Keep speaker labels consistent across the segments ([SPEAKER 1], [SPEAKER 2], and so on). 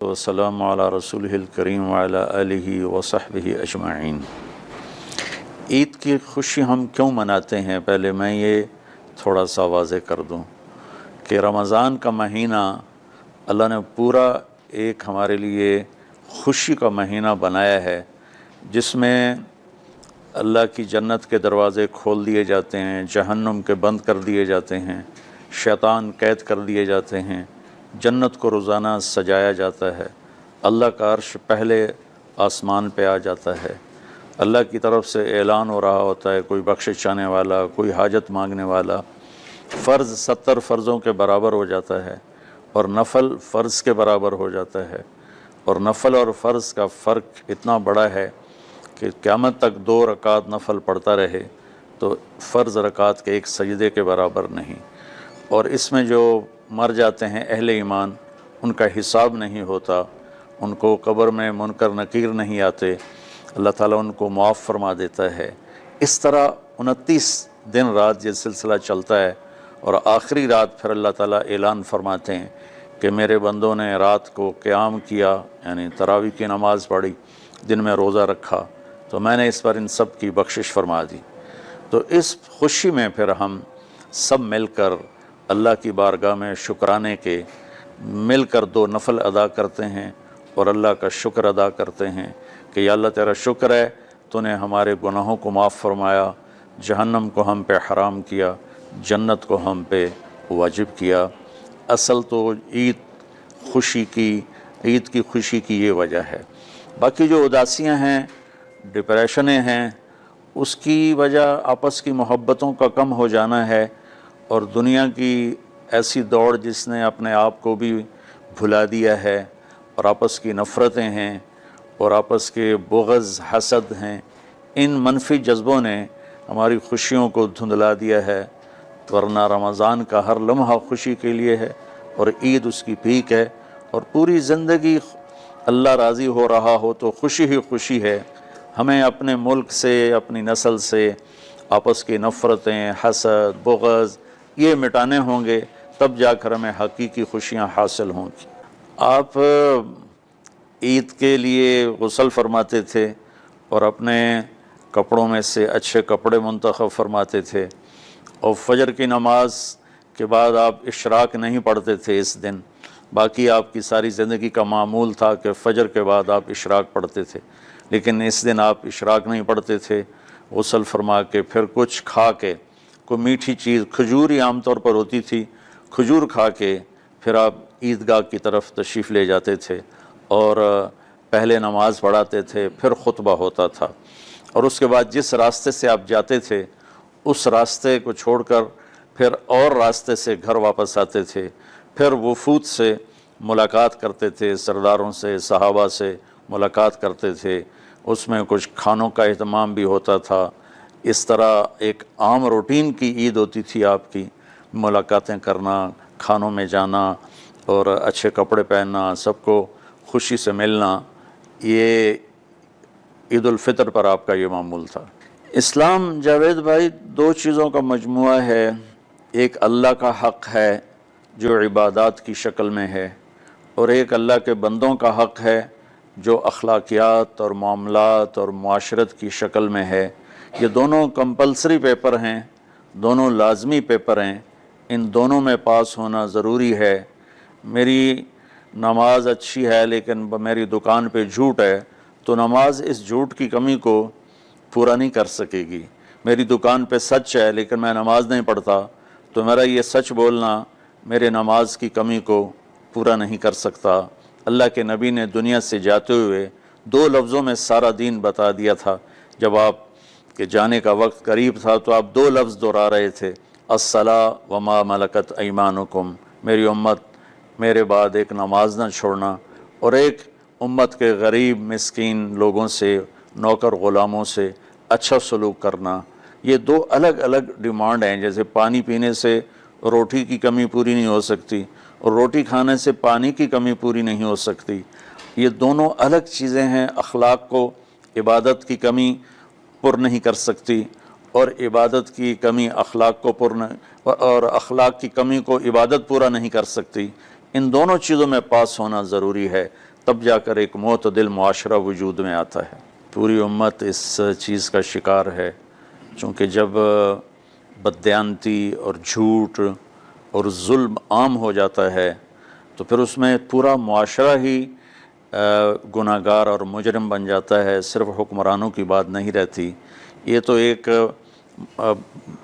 [SPEAKER 1] والسلام علی رسولہ الکریم وعلی آلہ وصحبہ اجمعین۔ عید کی خوشی ہم کیوں مناتے ہیں؟ پہلے میں یہ تھوڑا سا واضح کر دوں کہ رمضان کا مہینہ اللہ نے پورا ایک ہمارے لیے خوشی کا مہینہ بنایا ہے، جس میں اللہ کی جنت کے دروازے کھول دیے جاتے ہیں، جہنم کے بند کر دیے جاتے ہیں، شیطان قید کر دیے جاتے ہیں، جنت کو روزانہ سجایا جاتا ہے، اللہ کا عرش پہلے آسمان پہ آ جاتا ہے، اللہ کی طرف سے اعلان ہو رہا ہوتا ہے، کوئی بخشش چاہنے والا، کوئی حاجت مانگنے والا، فرض 70 فرضوں کے برابر ہو جاتا ہے اور نفل فرض کے برابر ہو جاتا ہے، اور نفل اور فرض کا فرق اتنا بڑا ہے کہ قیامت تک 2 رکعت نفل پڑھتا رہے تو فرض رکعت کے ایک سجدے کے برابر نہیں۔ اور اس میں جو مر جاتے ہیں اہل ایمان، ان کا حساب نہیں ہوتا، ان کو قبر میں منکر نکیر نہیں آتے، اللہ تعالیٰ ان کو معاف فرما دیتا ہے۔ اس طرح 29 دن رات یہ سلسلہ چلتا ہے، اور آخری رات پھر اللہ تعالیٰ اعلان فرماتے ہیں کہ میرے بندوں نے رات کو قیام کیا، یعنی تراویح کی نماز پڑھی، دن میں روزہ رکھا، تو میں نے اس پر ان سب کی بخشش فرما دی۔ تو اس خوشی میں پھر ہم سب مل کر اللہ کی بارگاہ میں شکرانے کے مل کر 2 نفل ادا کرتے ہیں اور اللہ کا شکر ادا کرتے ہیں کہ یا اللہ تیرا شکر ہے، تو نے ہمارے گناہوں کو معاف فرمایا، جہنم کو ہم پہ حرام کیا، جنت کو ہم پہ واجب کیا۔ اصل تو عید کی خوشی کی یہ وجہ ہے۔ باقی جو اداسیاں ہیں، ڈپریشنیں ہیں، اس کی وجہ آپس کی محبتوں کا کم ہو جانا ہے، اور دنیا کی ایسی دوڑ جس نے اپنے آپ کو بھی بھلا دیا ہے، اور آپس کی نفرتیں ہیں اور آپس کے بغض حسد ہیں، ان منفی جذبوں نے ہماری خوشیوں کو دھندلا دیا ہے، ورنہ رمضان کا ہر لمحہ خوشی کے لیے ہے اور عید اس کی پیک ہے، اور پوری زندگی اللہ راضی ہو رہا ہو تو خوشی ہی خوشی ہے۔ ہمیں اپنے ملک سے، اپنی نسل سے آپس کی نفرتیں، حسد، بغض یہ مٹانے ہوں گے، تب جا کر ہمیں حقیقی خوشیاں حاصل ہوں گی۔ آپ عید کے لیے غسل فرماتے تھے اور اپنے کپڑوں میں سے اچھے کپڑے منتخب فرماتے تھے، اور فجر کی نماز کے بعد آپ اشراق نہیں پڑھتے تھے اس دن، باقی آپ کی ساری زندگی کا معمول تھا کہ فجر کے بعد آپ اشراق پڑھتے تھے، لیکن اس دن آپ اشراق نہیں پڑھتے تھے، غسل فرما کے پھر کچھ کھا کے، کوئی میٹھی چیز، کھجور ہی عام طور پر ہوتی تھی، کھجور کھا کے پھر آپ عیدگاہ کی طرف تشریف لے جاتے تھے، اور پہلے نماز پڑھاتے تھے، پھر خطبہ ہوتا تھا، اور اس کے بعد جس راستے سے آپ جاتے تھے اس راستے کو چھوڑ کر پھر اور راستے سے گھر واپس آتے تھے، پھر وفود سے ملاقات کرتے تھے، سرداروں سے، صحابہ سے ملاقات کرتے تھے، اس میں کچھ کھانوں کا اہتمام بھی ہوتا تھا۔ اس طرح ایک عام روٹین کی عید ہوتی تھی آپ کی، ملاقاتیں کرنا، کھانوں میں جانا اور اچھے کپڑے پہننا، سب کو خوشی سے ملنا، یہ عید الفطر پر آپ کا یہ معمول تھا۔ اسلام جاوید بھائی 2 چیزوں کا مجموعہ ہے، ایک اللہ کا حق ہے جو عبادات کی شکل میں ہے، اور ایک اللہ کے بندوں کا حق ہے جو اخلاقیات اور معاملات اور معاشرت کی شکل میں ہے۔ یہ دونوں کمپلسری پیپر ہیں، دونوں لازمی پیپر ہیں، ان دونوں میں پاس ہونا ضروری ہے۔ میری نماز اچھی ہے لیکن میری دکان پہ جھوٹ ہے، تو نماز اس جھوٹ کی کمی کو پورا نہیں کر سکے گی۔ میری دکان پہ سچ ہے لیکن میں نماز نہیں پڑھتا، تو میرا یہ سچ بولنا میرے نماز کی کمی کو پورا نہیں کر سکتا۔ اللہ کے نبی نے دنیا سے جاتے ہوئے 2 لفظوں میں سارا دین بتا دیا تھا۔ جب آپ کے جانے کا وقت قریب تھا تو آپ 2 لفظ دہرا رہے تھے، الصلاۃ وما ملکت ایمانکم، میری امت میرے بعد ایک نماز نہ چھوڑنا، اور ایک امت کے غریب مسکین لوگوں سے، نوکر غلاموں سے اچھا سلوک کرنا۔ یہ 2 الگ الگ ڈیمانڈ ہیں، جیسے پانی پینے سے روٹی کی کمی پوری نہیں ہو سکتی اور روٹی کھانے سے پانی کی کمی پوری نہیں ہو سکتی، یہ دونوں الگ چیزیں ہیں۔ اخلاق کو عبادت کی کمی پر نہیں کر سکتی، اور عبادت کی کمی اخلاق کو اور اخلاق کی کمی کو عبادت پورا نہیں کر سکتی۔ ان دونوں چیزوں میں پاس ہونا ضروری ہے، تب جا کر ایک معتدل معاشرہ وجود میں آتا ہے۔ پوری امت اس چیز کا شکار ہے، چونکہ جب بددیانتی اور جھوٹ اور ظلم عام ہو جاتا ہے تو پھر اس میں پورا معاشرہ ہی گناہ گار اور مجرم بن جاتا ہے، صرف حکمرانوں کی بات نہیں رہتی۔ یہ تو ایک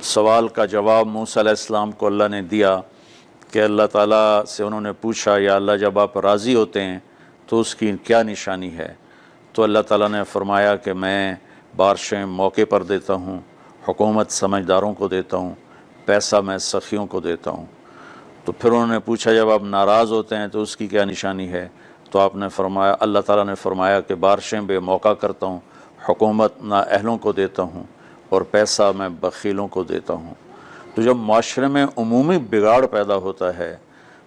[SPEAKER 1] سوال کا جواب موسیٰ علیہ السلام کو اللہ نے دیا کہ اللہ تعالیٰ سے انہوں نے پوچھا، یا اللہ جب آپ راضی ہوتے ہیں تو اس کی کیا نشانی ہے؟ تو اللہ تعالیٰ نے فرمایا کہ میں بارشیں موقع پر دیتا ہوں، حکومت سمجھداروں کو دیتا ہوں، پیسہ میں سخیوں کو دیتا ہوں۔ تو پھر انہوں نے پوچھا جب آپ ناراض ہوتے ہیں تو اس کی کیا نشانی ہے؟ تو آپ نے فرمایا، اللہ تعالیٰ نے فرمایا کہ بارشیں بے موقع کرتا ہوں، حکومت نااہلوں کو دیتا ہوں، اور پیسہ میں بخیلوں کو دیتا ہوں۔ تو جب معاشرے میں عمومی بگاڑ پیدا ہوتا ہے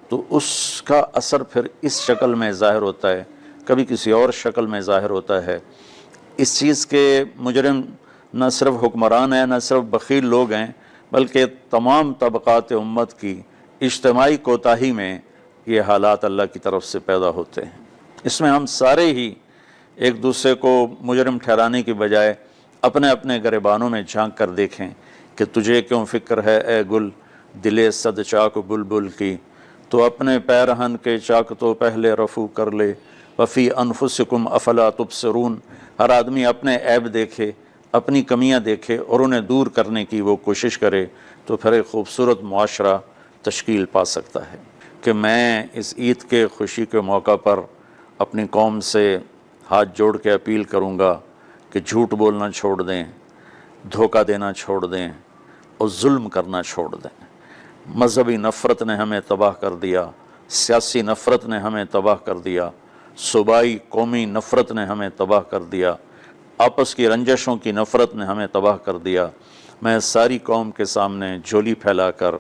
[SPEAKER 1] تو اس کا اثر پھر اس شکل میں ظاہر ہوتا ہے، کبھی کسی اور شکل میں ظاہر ہوتا ہے۔ اس چیز کے مجرم نہ صرف حکمران ہیں، نہ صرف بخیل لوگ ہیں، بلکہ تمام طبقات امت کی اجتماعی کوتاہی میں یہ حالات اللہ کی طرف سے پیدا ہوتے ہیں۔ اس میں ہم سارے ہی ایک دوسرے کو مجرم ٹھہرانے کی بجائے اپنے اپنے گریبانوں میں جھانک کر دیکھیں کہ تجھے کیوں فکر ہے اے گل دلے صد چاک بلبل کی، تو اپنے پیرہن کے چاک تو پہلے رفو کر لے، وفی انفسکم افلا تبصرون۔ ہر آدمی اپنے عیب دیکھے، اپنی کمیاں دیکھے اور انہیں دور کرنے کی وہ کوشش کرے، تو پھر ایک خوبصورت معاشرہ تشکیل پا سکتا ہے۔ کہ میں اس عید کے خوشی کے موقع پر اپنی قوم سے ہاتھ جوڑ کے اپیل کروں گا کہ جھوٹ بولنا چھوڑ دیں، دھوکہ دینا چھوڑ دیں اور ظلم کرنا چھوڑ دیں۔ مذہبی نفرت نے ہمیں تباہ کر دیا، سیاسی نفرت نے ہمیں تباہ کر دیا، صوبائی قومی نفرت نے ہمیں تباہ کر دیا، آپس کی رنجشوں کی نفرت نے ہمیں تباہ کر دیا۔ میں ساری قوم کے سامنے جھولی پھیلا کر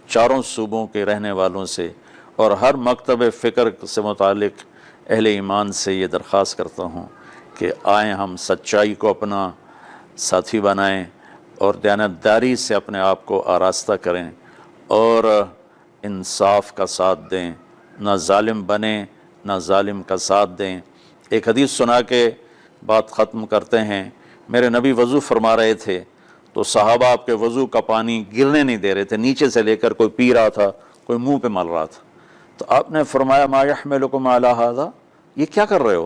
[SPEAKER 1] چاروں صوبوں کے رہنے والوں سے اور ہر مکتب فکر سے متعلق اہل ایمان سے یہ درخواست کرتا ہوں کہ آئیں ہم سچائی کو اپنا ساتھی بنائیں اور دیانتداری سے اپنے آپ کو آراستہ کریں اور انصاف کا ساتھ دیں، نہ ظالم بنیں نہ ظالم کا ساتھ دیں۔ ایک حدیث سنا کے بات ختم کرتے ہیں۔ میرے نبی وضو فرما رہے تھے تو صحابہ آپ کے وضو کا پانی گرنے نہیں دے رہے تھے، نیچے سے لے کر کوئی پی رہا تھا، کوئی منہ پہ مل رہا تھا۔ تو آپ نے فرمایا ما یحملکم علی ھذا، یہ کیا کر رہے ہو؟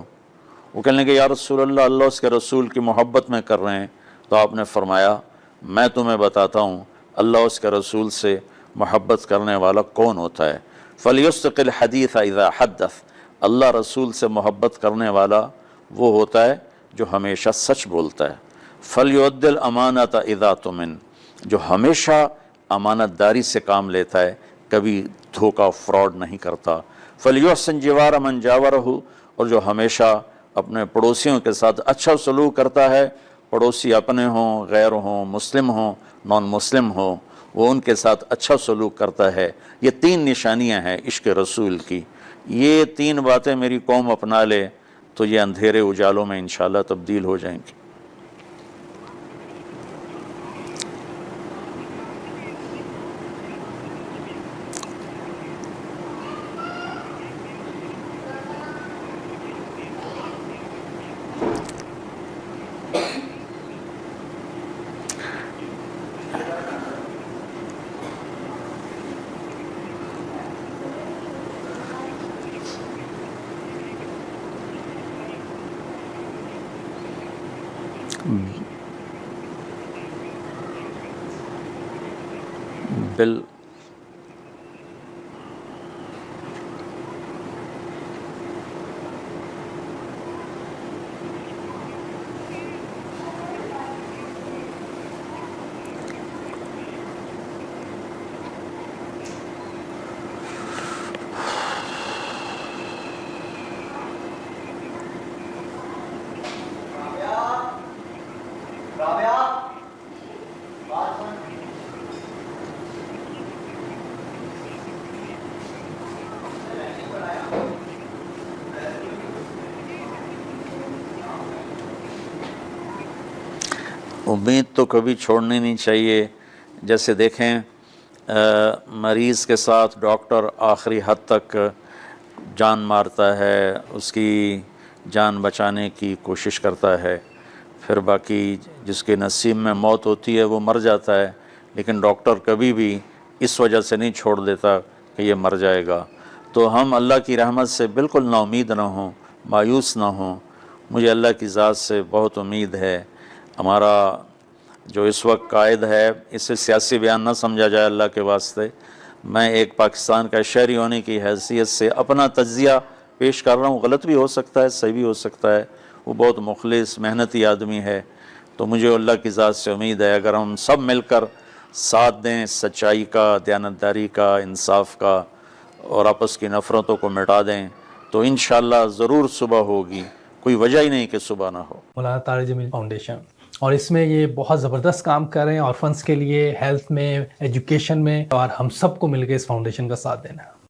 [SPEAKER 1] وہ کہنے لگے یا رسول اللہ، اللہ اس کے رسول کی محبت میں کر رہے ہیں۔ تو آپ نے فرمایا میں تمہیں بتاتا ہوں اللہ اس کے رسول سے محبت کرنے والا کون ہوتا ہے۔ فَلْيُصْدِقِ الْحَدِيثَ إِذَا حَدَّثَ، اللہ رسول سے محبت کرنے والا وہ ہوتا ہے جو ہمیشہ سچ بولتا ہے۔ فَلْيُؤَدِّ الْأَمَانَةَ إِذَا تُؤْمِنَ، جو ہمیشہ امانت داری سے کام لیتا ہے، کبھی دھوکہ فراڈ نہیں کرتا۔ فَلْيُحْسِنْ جِوَارَ مَنْ جَاوَرَهُ، اور جو ہمیشہ اپنے پڑوسیوں کے ساتھ اچھا سلوک کرتا ہے، پڑوسی اپنے ہوں، غیر ہوں، مسلم ہوں، نان مسلم ہوں، وہ ان کے ساتھ اچھا سلوک کرتا ہے۔ یہ تین نشانیاں ہیں عشق رسول کی۔ یہ تین باتیں میری قوم اپنا لے تو یہ اندھیرے اجالوں میں انشاءاللہ تبدیل ہو جائیں گی۔ بل امید تو کبھی چھوڑنی نہیں چاہیے۔ جیسے دیکھیں مریض کے ساتھ ڈاکٹر آخری حد تک جان مارتا ہے، اس کی جان بچانے کی کوشش کرتا ہے، پھر باقی جس کے نصیب میں موت ہوتی ہے وہ مر جاتا ہے، لیکن ڈاکٹر کبھی بھی اس وجہ سے نہیں چھوڑ دیتا کہ یہ مر جائے گا۔ تو ہم اللہ کی رحمت سے بالکل نا امید نہ ہوں، مایوس نہ ہوں۔ مجھے اللہ کی ذات سے بہت امید ہے۔ ہمارا جو اس وقت قائد ہے، اسے سیاسی بیان نہ سمجھا جائے اللہ کے واسطے، میں ایک پاکستان کا شہری ہونے کی حیثیت سے اپنا تجزیہ پیش کر رہا ہوں، غلط بھی ہو سکتا ہے، صحیح بھی ہو سکتا ہے۔ وہ بہت مخلص محنتی آدمی ہے، تو مجھے اللہ کی ذات سے امید ہے اگر ہم سب مل کر ساتھ دیں سچائی کا، دیانتداری کا، انصاف کا، اور آپس کی نفرتوں کو مٹا دیں تو انشاءاللہ ضرور صبح ہوگی، کوئی وجہ ہی نہیں کہ صبح نہ ہو۔
[SPEAKER 2] مولانا طارق جمیل فاؤنڈیشن، اور اس میں یہ بہت زبردست کام کر رہے ہیں، آرفنس کے لیے، ہیلتھ میں، ایجوکیشن میں، اور ہم سب کو مل کے اس فاؤنڈیشن کا ساتھ دینا ہے۔